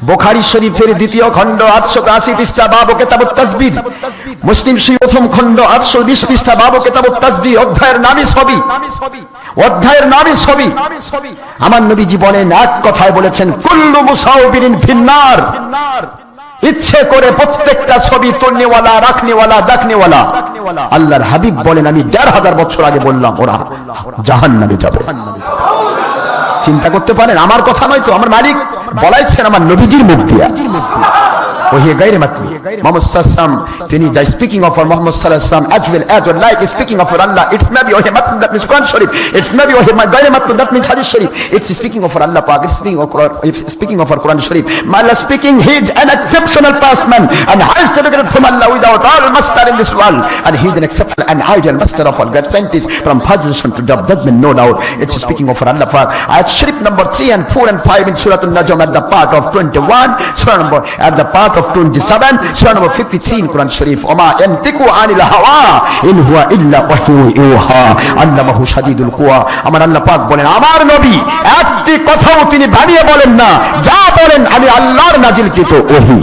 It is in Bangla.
বুখারী শরীফের দ্বিতীয় খণ্ড 880 পৃষ্ঠা বাব কিতাবুত তাসবিহ, মুসলিম শরীফ প্রথম খণ্ড 820 পৃষ্ঠা বাব কিতাবুত তাসবিহ, অধ্যায়ের নামই ছবি, অধ্যায়ের নামই ছবি। আমার নবীজি বলেন, এক কথায় বলেছেন, কুল্লু মুসাউবিরিন ফিন্নার। ইচ্ছে করে প্রত্যেকটা ছবি তুলনেওয়ালা, রাখনেওয়ালা, দেখনেওয়ালা, আল্লাহর হাবিব বলেন, আমি 1500 বছর আগে বললাম, ওরা জাহান্নামে যাবে। চিন্তা করতে পারেন, আমার কথা নয় তো, আমার মালিক বলাইছেন আমার নবীজির মুখ দিয়া। ওহি গায়রে মাতলুব মুহাম্মদ সাল্লাল্লাহু আলাইহি ওয়াসাল্লাম, তিনি যা স্পিকিং অফ মুহাম্মদ সাল্লাল্লাহু আলাইহি ওয়াসাল্লাম as well as like speaking of Allah, it's maybe ওহি Matlub, that means Quran Sharif, it's maybe ওহি গায়রে Matlub, that means Hadith Sharif, it's speaking of Allah Pak, it's speaking of Quran Sharif. Allah speaking, he is an exceptional person and highest delegated from Allah without all master in this world, and he is an exceptional and ideal master of all great scientists from position to judgment, no doubt. It's speaking of Allah Pak. Ayat Sharif number 3 and 4 and 5 in Surah An-Najm at the part of 21, Surah number at the part of 27, Surah number 53 in Quran Sharif. Oma yantiqu anil hawa in huwa illa wahyu yuha allamahu shadidul quwa. আমার আল্লাহ পাক বলেন, আমার নবী একটি কথাও তিনি বানিয়ে বলেন না, যা বলেন আমি আল্লাহর নাজিলকৃত ওহী।